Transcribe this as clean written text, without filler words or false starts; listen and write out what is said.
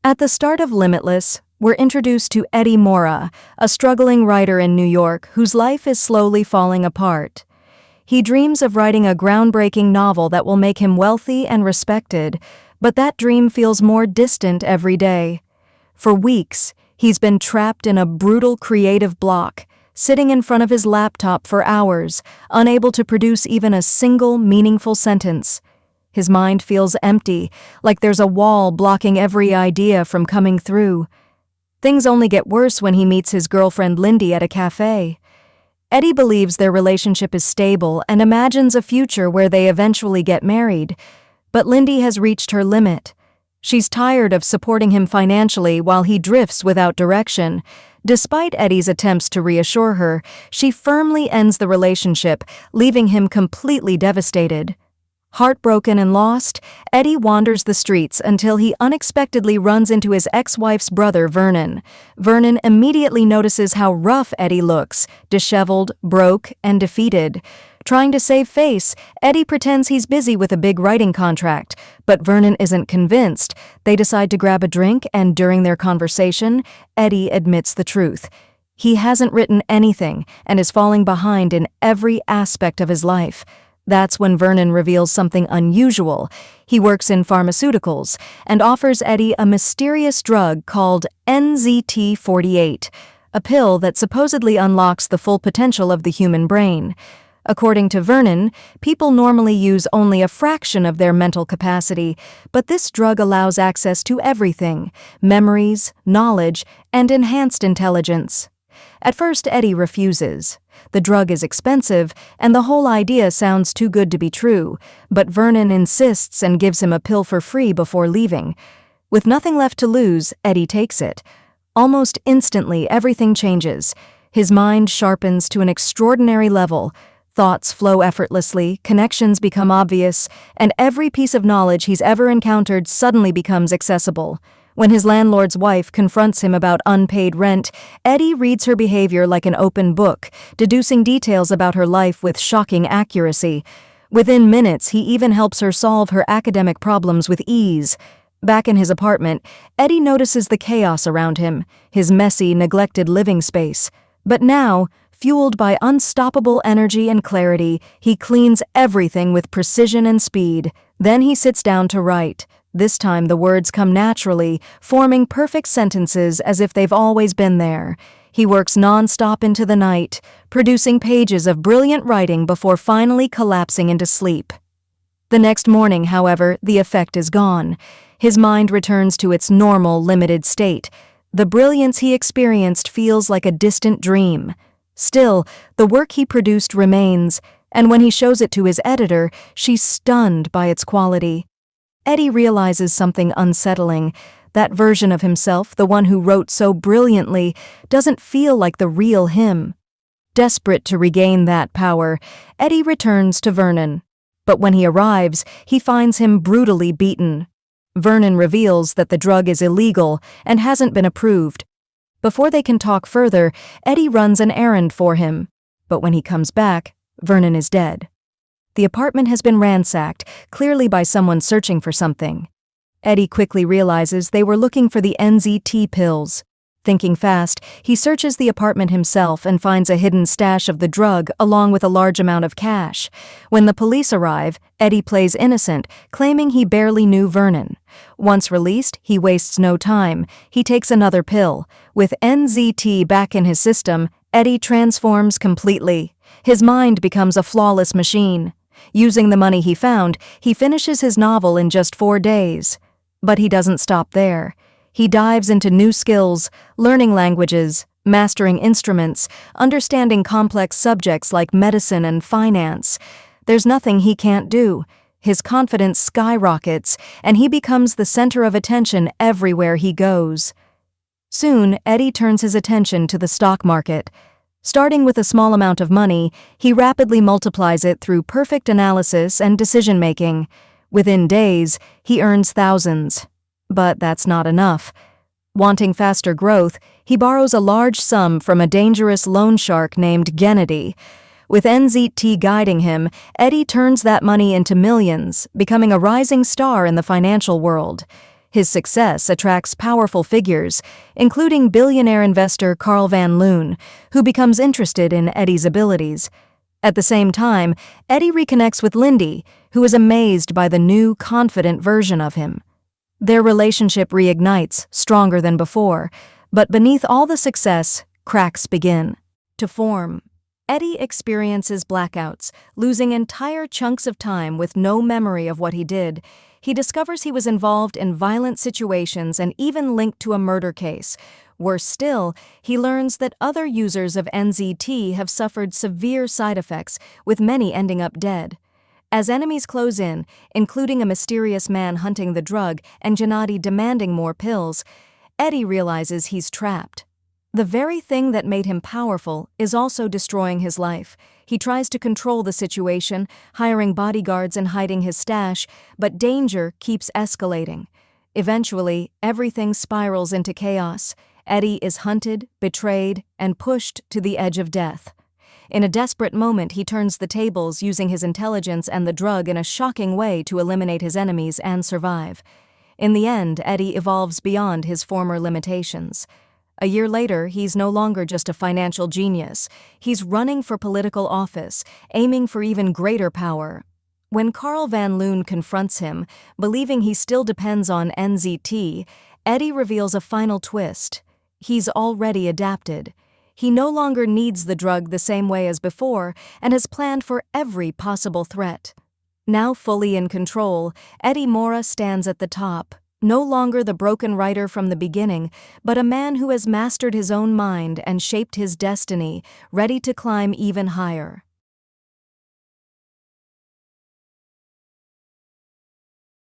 At the start of Limitless, we're introduced to Eddie Mora, a struggling writer in New York whose life is slowly falling apart. He dreams of writing a groundbreaking novel that will make him wealthy and respected, but that dream feels more distant every day. For weeks, he's been trapped in a brutal creative block, sitting in front of his laptop for hours, unable to produce even a single meaningful sentence. His mind feels empty, like there's a wall blocking every idea from coming through. Things only get worse when he meets his girlfriend Lindy at a cafe. Eddie believes their relationship is stable and imagines a future where they eventually get married. But Lindy has reached her limit. She's tired of supporting him financially while he drifts without direction. Despite Eddie's attempts to reassure her, she firmly ends the relationship, leaving him completely devastated. Heartbroken and lost, Eddie wanders the streets until he unexpectedly runs into his ex-wife's brother, Vernon. Vernon immediately notices how rough Eddie looks, disheveled, broke, and defeated. Trying to save face, Eddie pretends he's busy with a big writing contract, but Vernon isn't convinced. They decide to grab a drink, and during their conversation, Eddie admits the truth. He hasn't written anything and is falling behind in every aspect of his life. That's when Vernon reveals something unusual. He works in pharmaceuticals and offers Eddie a mysterious drug called NZT-48, a pill that supposedly unlocks the full potential of the human brain. According to Vernon, people normally use only a fraction of their mental capacity, but this drug allows access to everything: memories, knowledge, and enhanced intelligence. At first, Eddie refuses. The drug is expensive, and the whole idea sounds too good to be true, but Vernon insists and gives him a pill for free before leaving. With nothing left to lose, Eddie takes it. Almost instantly, everything changes. His mind sharpens to an extraordinary level. Thoughts flow effortlessly, connections become obvious, and every piece of knowledge he's ever encountered suddenly becomes accessible. When his landlord's wife confronts him about unpaid rent, Eddie reads her behavior like an open book, deducing details about her life with shocking accuracy. Within minutes, he even helps her solve her academic problems with ease. Back in his apartment, Eddie notices the chaos around him, his messy, neglected living space. But now, fueled by unstoppable energy and clarity, he cleans everything with precision and speed. Then he sits down to write. This time the words come naturally, forming perfect sentences as if they've always been there. He works non-stop into the night, producing pages of brilliant writing before finally collapsing into sleep. The next morning, however, the effect is gone. His mind returns to its normal, limited state. The brilliance he experienced feels like a distant dream. Still, the work he produced remains, and when he shows it to his editor, she's stunned by its quality. Eddie realizes something unsettling. That version of himself, the one who wrote so brilliantly, doesn't feel like the real him. Desperate to regain that power, Eddie returns to Vernon. But when he arrives, he finds him brutally beaten. Vernon reveals that the drug is illegal and hasn't been approved. Before they can talk further, Eddie runs an errand for him. But when he comes back, Vernon is dead. The apartment has been ransacked, clearly by someone searching for something. Eddie quickly realizes they were looking for the NZT pills. Thinking fast, he searches the apartment himself and finds a hidden stash of the drug along with a large amount of cash. When the police arrive, Eddie plays innocent, claiming he barely knew Vernon. Once released, he wastes no time. He takes another pill. With NZT back in his system, Eddie transforms completely. His mind becomes a flawless machine. Using the money he found, he finishes his novel in just 4 days. But he doesn't stop there. He dives into new skills, learning languages, mastering instruments, understanding complex subjects like medicine and finance. There's nothing he can't do. His confidence skyrockets, and he becomes the center of attention everywhere he goes. Soon, Eddie turns his attention to the stock market. Starting with a small amount of money, he rapidly multiplies it through perfect analysis and decision-making. Within days, he earns thousands. But that's not enough. Wanting faster growth, he borrows a large sum from a dangerous loan shark named Gennady. With NZT guiding him, Eddie turns that money into millions, becoming a rising star in the financial world. His success attracts powerful figures, including billionaire investor Carl Van Loon, who becomes interested in Eddie's abilities. At the same time, Eddie reconnects with Lindy, who is amazed by the new, confident version of him. Their relationship reignites, stronger than before, but beneath all the success, cracks begin to form. Eddie experiences blackouts, losing entire chunks of time with no memory of what he did. He discovers he was involved in violent situations and even linked to a murder case. Worse still, he learns that other users of NZT have suffered severe side effects, with many ending up dead. As enemies close in, including a mysterious man hunting the drug and Gennady demanding more pills, Eddie realizes he's trapped. The very thing that made him powerful is also destroying his life. He tries to control the situation, hiring bodyguards and hiding his stash, but danger keeps escalating. Eventually, everything spirals into chaos. Eddie is hunted, betrayed, and pushed to the edge of death. In a desperate moment, he turns the tables, using his intelligence and the drug in a shocking way to eliminate his enemies and survive. In the end, Eddie evolves beyond his former limitations. A year later, he's no longer just a financial genius. He's running for political office, aiming for even greater power. When Carl Van Loon confronts him, believing he still depends on NZT, Eddie reveals a final twist. He's already adapted. He no longer needs the drug the same way as before and has planned for every possible threat. Now fully in control, Eddie Mora stands at the top, no longer the broken writer from the beginning, but a man who has mastered his own mind and shaped his destiny, ready to climb even higher.